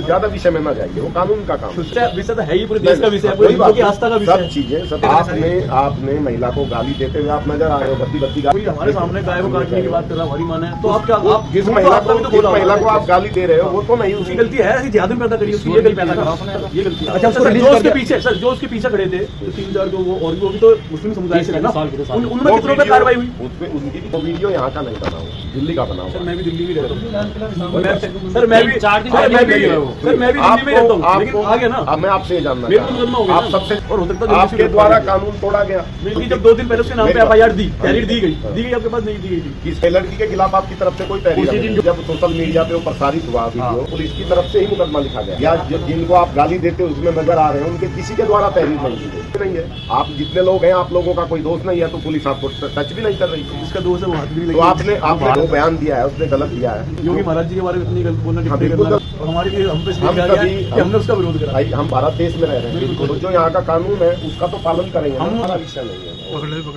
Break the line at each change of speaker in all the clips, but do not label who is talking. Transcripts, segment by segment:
ज्यादा विषय में न जाइए, वो कानून का काम
विषय तो है ही, पूरे देश का विषय है, पूरी आस्था का विषय
सब चीजें सब। आपने महिला को गाली देते हुए आप नजर आ रहे हो, बत्ती गाली
हमारे सामने गाय को काटने की बात कर रहा हमारी माने, तो आप क्या आप
जिस महिला को आप गाली दे रहे हो वो तो नहीं,
उसकी गलती है, जिहाद में पैदा करी उसकी ये गलती है। अच्छा, जो उसके पीछे सर, जो उसके पीछे खड़े थे तो 3-4 जो वो और भी तो मुस्लिम समुदाय से है ना, उनमें कितनों पे कार्रवाई हुई?
उसमें उनकी वीडियो यहाँ का नहीं बना हुआ, दिल्ली का बना हुआ।
सर मैं भी दिल्ली में रहता हूँ सर, मैं भी दिल्ली में रहता हूँ, लेकिन आ गया ना।
अब मैं आपसे ये जानना
आप सबसे और हो सकता है
आपके द्वारा कानून तोड़ा गया,
जब 2 दिन पहले उसके नाम पे FIR तहरीर दी गई आपके पास नहीं दी गई थी।
किस लड़की के खिलाफ आपकी तरफ से कोई तहरीर? जब सोशल मीडिया पे वो प्रसारित हुआ वीडियो, पुलिस की तरफ से ही मुकदमा लिखा गया, या जिनको आप गाली देते हो उसमें नजर आ रहे हैं उनके किसी के द्वारा तहरीर नहीं है। आप जितने लोग हैं, आप लोगों का कोई दोष नहीं है, तो पुलिस आपको टच भी नहीं कर रही है।
इसका दोष है वो हाथ भी नहीं।
तो आपने जो बयान दिया है उसने गलत दिया है।
योगी महाराज जी के बारे में इतनी गलत बोलना, हमारे लिए हम पे हमने उसका विरोध करा।
हम भारत देश में रह रहे हैं, तो जो यहाँ का कानून है उसका तो पालन करेंगे। हमारा विषय नहीं है,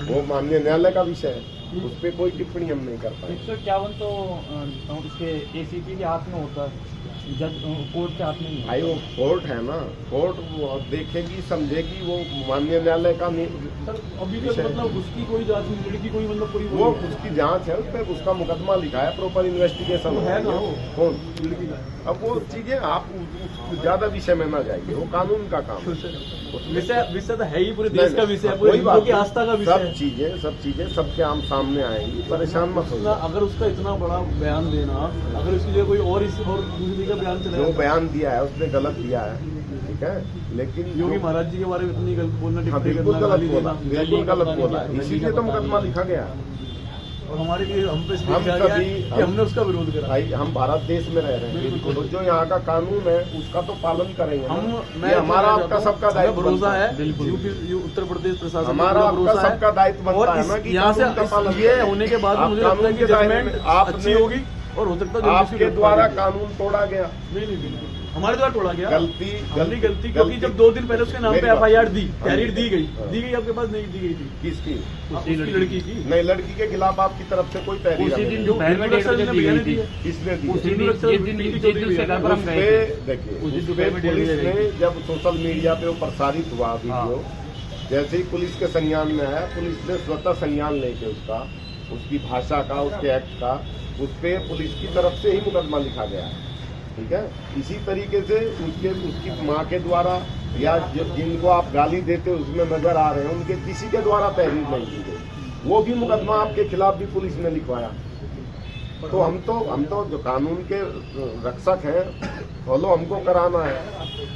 वो माननीय न्यायालय का विषय है, उस पर कोई टिप्पणी हम नहीं कर पाए।
151 तो उसके ACP के हाथ में होता है, जज कोर्ट के हाथ में नहीं।
भाई वो कोर्ट है ना, कोर्ट देखेगी समझेगी, वो माननीय न्यायालय का
सर अभी भी मतलब उसकी कोई जांच नहीं, लड़की कोई मतलब कोई
वो उसकी जांच है, उस पर उसका मुकदमा लिखा है, प्रॉपर इन्वेस्टिगेशन है ना। कौन लड़की का? अब वो चीजें आप ज्यादा विषय में ना जाइए, वो कानून का काम है।
विषय तो है ही, पूरे देश का विषय है, पूरी हिंदुओं की आस्था का विषय है।
सब चीजें सबके आम सामने आएंगी, परेशान मत होना।
अगर उसका इतना बड़ा बयान देना, अगर उसके लिए कोई और दूसरी का बयान चले,
जो बयान दिया है उसने गलत दिया है, ठीक है, लेकिन
योगी महाराज जी के बारे में इतनी गलत बोलना,
बिल्कुल गलत बोला, बिल्कुल गलत बोला, इसीलिए तो मुकदमा लिखा गया।
और हमारे लिए हम पे हमने उसका विरोध करा।
भाई हम भारत देश में रह रहे हैं, तो जो यहाँ का कानून है उसका तो पालन करेंगे। हमारा आपका सबका दायित्व
भरोसा है, उत्तर प्रदेश प्रशासन
हमारा आपका सबका दायित्व बनता है ना कि
यहाँ से ये होने के बाद मुझे लगता है कि जजमेंट अच्छी होगी, और हो सकता है
आपके द्वारा कानून तोड़ा गया।
नहीं हमारे द्वारा तोड़ा गया,
गलती
क्योंकि जब 2 दिन पहले उसके नाम पे FIR तहरीर दी गई आपके पास नहीं दी गई थी।
किसकी?
लड़की की।
नहीं, लड़की के खिलाफ आपकी तरफ से कोई तहरीर
उसी दिन जो
किसने देखिए पुलिस ने जब सोशल मीडिया पे वो प्रसारित हुआ वीडियो, जैसे ही पुलिस के संज्ञान में आया, पुलिस ने स्वतः संज्ञान लेके उसकी भाषा का, उसके एक्ट का, उस पे पुलिस की तरफ से ही मुकदमा लिखा गया है, ठीक है। इसी तरीके से उसकी माँ के द्वारा या जिनको आप गाली देते हो उसमें नजर आ रहे हैं, उनके किसी के द्वारा तहरीर नहीं की गई, वो भी मुकदमा आपके खिलाफ भी पुलिस ने लिखवाया। तो हम तो जो कानून के रक्षक हैं, फॉलो हमको कराना है।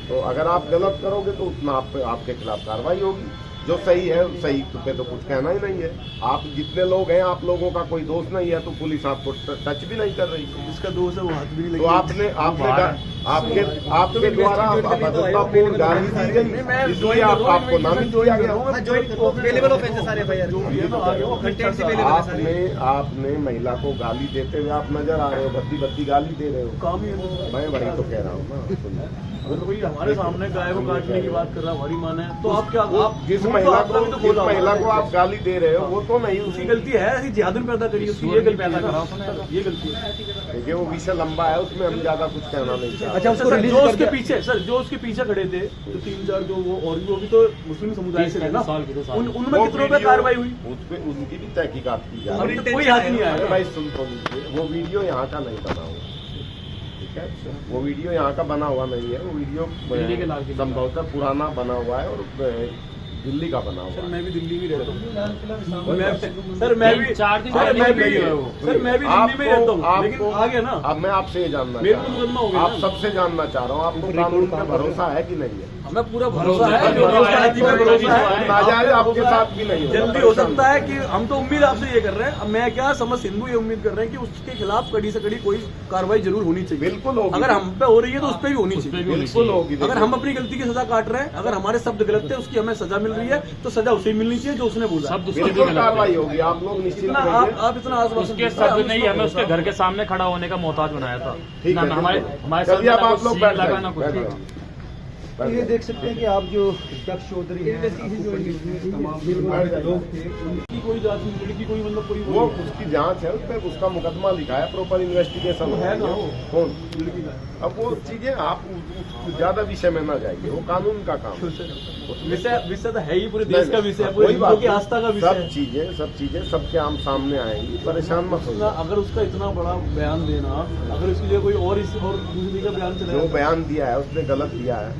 तो अगर आप गलत करोगे तो उतना आपके खिलाफ कार्रवाई होगी। जो सही है सही पे तो कुछ कहना ही नहीं है। आप जितने लोग हैं, आप लोगों का कोई दोष नहीं है, तो पुलिस आपको टच भी नहीं कर रही।
इसका दोष है वो हाथ भी नहीं।
तो आपके द्वारा भद्रतापूर्ण गाली दी गई, इसलिए आपको नामित किया गया। आपने महिला को गाली देते हुए आप नजर आ रहे हो, बत्ती गाली दे रहे हो। मैं वही तो कह रहा हूँ ना,
कोई हमारे सामने गाय को काटने की बात कर रहा हमारी माने, तो आप क्या
जिस महिला को आप गाली दे रहे हो वो तो नहीं,
उसकी गलती है, जिहाद में पैदा करी उसकी ये गलती है।
देखिए वो विषय लंबा है, उसमें हम ज्यादा कुछ कहना नहीं चाहते।
अच्छा, जो उसके पीछे सर, जो उसके पीछे खड़े थे तो 3-4 जो वो और भी, वो भी तो मुस्लिम समुदाय से है ना, उनमें कितनों पे कार्रवाई हुई?
उसपे उनकी भी तहकीकात की जा
रही है, कोई हाथ नहीं आया।
भाई सुन तो लीजिए, वो वीडियो यहाँ का नहीं बना हुआ, ठीक है, वो वीडियो यहाँ का बना हुआ नहीं है, वो वीडियो संभवतः पुराना बना हुआ है और दिल्ली का बना हुआ।
सर मैं भी दिल्ली में रहता हूँ, सर मैं भी 4 दिन सर मैं भी दिल्ली में रहता हूँ, लेकिन आ गया ना।
अब मैं आपसे ये जानना
मेरे को मुकदमा हो गया,
आप सबसे जानना चाह रहा हूँ, आपको कानून पे भरोसा है कि नहीं है?
हमें पूरा भरोसा है,
आपके साथ भी नहीं
जल्दी हो सकता है कि हम तो उम्मीद आपसे ये कर रहे हैं। अब मैं क्या समझ हिंदू ये उम्मीद कर रहे हैं कि उसके खिलाफ कड़ी से कड़ी कोई कार्रवाई जरूर होनी चाहिए।
बिल्कुल होगी,
अगर हम पे हो रही है तो उस पर भी होनी चाहिए,
बिल्कुल होगी।
अगर हम अपनी गलती की सजा काट रहे हैं, अगर हमारे शब्द गलत थे, उसकी हमें सजा मिल रही है, तो सजा उसे मिलनी चाहिए जो उसने बोला।
बिल्कुल कार्रवाई होगी, आप लोग निश्चित।
आप इतना
उसके शब्द नहीं, हमें उसके घर के सामने खड़ा होने का मोहताज बनाया था।
ठीक है,
हमारे
आप लोग
लगाना कुछ
ये देख सकते हैं कि आप जो दक्ष चौधरी हैं, तमाम लोग थे,
की कोई जांच नहीं, लड़की कोई मतलब कोई
वो उसकी जांच है, उस पर उसका मुकदमा लिखा है, प्रॉपर इन्वेस्टिगेशन
है ना वो?
कौन अब वो चीजें आप ज्यादा विषय में न जाइए, वो कानून का काम है।
विषय तो है ही पूरे देश का विषय है,
कोई
पूरे
बात
हिंदुओं की
नहीं।
आस्था का विषय है।
सब चीजें सबके आम सामने आएंगी, परेशान मत
ना,
होइए।
अगर उसका इतना बड़ा बयान देना, अगर इसके लिए कोई और दूसरी का बयान
जो
चलेगा,
बयान दिया है उसने गलत दिया है,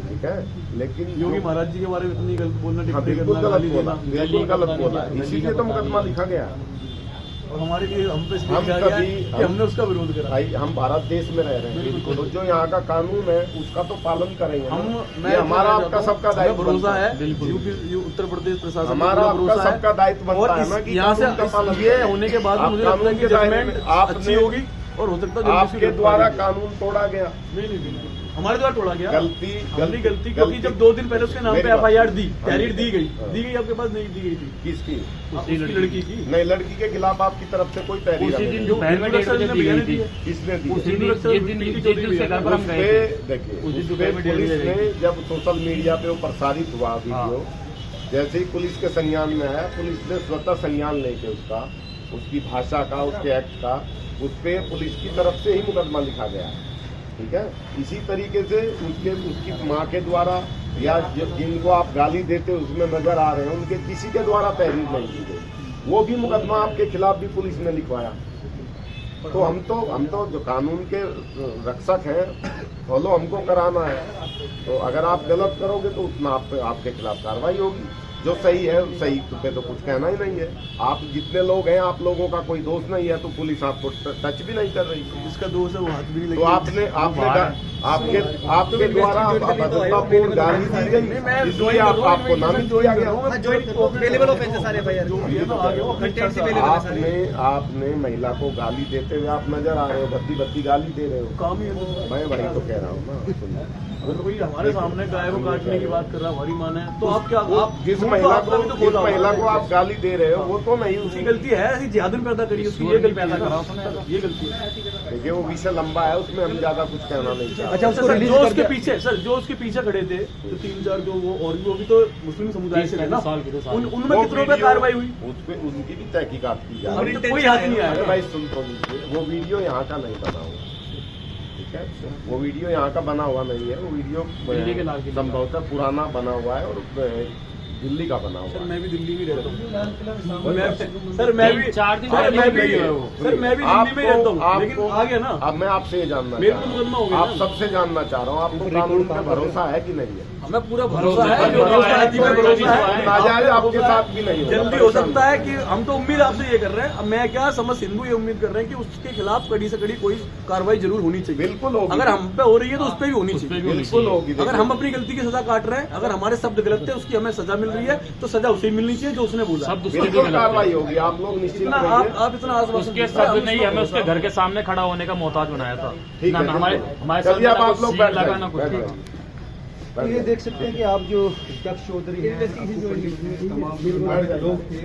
ठीक है, लेकिन
योगी महाराज जी के बारे में इतनी गलत बोलना,
हाँ,
टिप्पणी
बिल्कुल
करना,
गलत
गाली
बोला,
देना,
बिल्कुल गलत बोला, इसीलिए तो मुकदमा लिखा गया।
और हमारे लिए हम पे
हम
लिखा गया है
कभी-
कि हमने उसका विरोध करा।
भाई हम भारत देश में रह रहे हैं, तो जो यहाँ का कानून है उसका तो पालन करेंगे ना।
मैं
ये हमारा आपका सबका दायित्व
भरोसा
बनता
है, यूपी उत्तर प्रदेश प्रशासन को
हमारा
पूरा
आपका
भरोसा है।
सबका दायित्व बनता
और
है ना कि
यहाँ से
कानून का पालन
ये
करें।
होने के बाद
आप
मुझे लगता है
कानून
कि
के दायरे
जजमेंट
में आपने-
अच्छी होगी और हो सकता है जल्दी से
आपके
रोक
द्वारा
पाएंगे।
कानून तोड़ा गया,
नहीं हमारे द्वारा तोड़ा गया,
गलती
गलती क्योंकि जब 2 दिन पहले उसके नाम
मेरी
पे
बात-
FIR दी,
हाँ।
तहरीर दी गई,
हाँ।
दी गई आपके पास नहीं दी गई थी
किसकी?
उसकी लड़की की।
नहीं, लड़की के खिलाफ आपकी तरफ से कोई तहरीर
उसी
नहीं
दिन
है।
जो पहले में 1:30 बजे दी गई थी,
किसने दी?
उसी दिन जिस दिन से घर पर हम
उस
गए
पे
थे,
देखिए,
उसी
उस
दोपहर
पे
में 1:30
पुलिस
बजे
ने जब सोशल मीडिया पे वो प्रसारित हुआ वीडियो, जैसे ही पुलिस के संज्ञान में आया, पुलिस ने स्वतः संज्ञान लेके उसकी भाषा का, उसके एक्ट का, उस पे पुलिस की तरफ से ही मुकदमा लिखा गया है, ठीक है। इसी तरीके से उसकी माँ के द्वारा या जिनको आप गाली देते उसमें नजर आ रहे हैं, उनके किसी के द्वारा तहरीर नहीं की गई, वो भी मुकदमा आपके खिलाफ भी पुलिस ने लिखवाया। तो हम तो जो कानून के रक्षक हैं, फॉलो हमको कराना है। तो अगर आप गलत करोगे तो उतना आपके खिलाफ कार्रवाई होगी। जो सही है, सही पे तो कुछ कहना ही नहीं है। आप जितने लोग हैं, आप लोगों का कोई दोष नहीं है, तो पुलिस आपको टच भी नहीं कर रही।
जिसका दोष है वो हाथ भी नहीं
तो आपके द्वारा अभद्रतापूर्ण गाली दी गई, इसलिए आपको नामित किया गया। आपने महिला को गाली देते हुए आप नजर आ रहे हो, भद्दी गाली दे रहे हो।
काम ही है।
मैं वही तो कह रहा हूँ ना।
अगर कोई हमारे सामने गाय को काटने की बात कर रहा है, हमारी माने, तो आप क्या, आप
जिस
तो
महिला
आपका भी तो बोला होगा।
महिला को आप गाली दे रहे हो, वो तो नहीं,
उसकी गलती है, ऐसी जिहादन पैदा करी, उसकी ये गलती पैदा करा उसने, ये गलती है।
देखिए वो विषय लंबा है, उसमें हम ज्यादा कुछ कहना नहीं चाहते।
अच्छा, उसको
सर,
रिलीज
जो
कर
उसके
दिया।
पीछे, सर जो उसके पीछे खड़े थे, तो 3-4 जो वो भी तो मुस्लिम समुदाय से है ना, उनमें
वो
कितनों पे
वीडियो-
कार्रवाई हुई?
उस पे उनकी भी तहकीकात की जा
अभी
रही
तो कोई हाथ नहीं
है।
आया।
भाई सुन तो लीजिए, वो वीडियो यहाँ का नहीं बना हुआ, ठीक है, वो वीडियो यहाँ का बना हुआ नहीं है। वो वीडियो संभवतः पुराना बना हुआ है और दिल्ली का बना हुआ
सर
है।
मैं भी दिल्ली में रहता हूँ, सर मैं भी
4 दिन
सर मैं भी
दिल्ली में
सर मैं भी दिल्ली में रहता हूँ, लेकिन आ गया ना।
अब मैं आपसे ये जानना
मेरे
चाह
को
रहा
मुकदमा हो
हूँ,
गया
आप
ना।
सबसे जानना चाह रहा हूँ, आपको कानून पे भरोसा है कि नहीं है?
हमें पूरा भरोसा है, जो भरोसा है, में भरोसा है।
नाजायज आपके साथ भी नहीं होगा।
जल्दी हो सकता है कि हम तो उम्मीद आपसे ये कर रहे हैं, अब मैं क्या समस्त हिंदू ये उम्मीद कर रहे हैं कि उसके खिलाफ कड़ी से कड़ी कोई कार्रवाई जरूर होनी चाहिए।
बिल्कुल होगी।
अगर हम पे हो रही है तो उस पे भी होनी चाहिए।
बिल्कुल होगी।
अगर हम अपनी गलती की सजा काट रहे हैं, अगर हमारे शब्द गलत थे, उसकी हमें सजा मिल रही है, तो सजा उसे मिलनी चाहिए जो उसने बोला।
बिल्कुल कार्रवाई होगी, आप लोग निश्चित
इतना
रहिए।
आप इतना आश्वासन
उसके शब्द नहीं, हमें उसके घर के सामने खड़ा होने का मोहताज बनाया था।
ठीक
ना
है,
हमारे
चलिए अब आप लोग
सील
बैठ
लगा ना
जाइए,
कुछ।
बैठ जाइए।
ये देख सकते हैं कि आप जो दक्ष चौधरी हैं, तमाम लोग थे,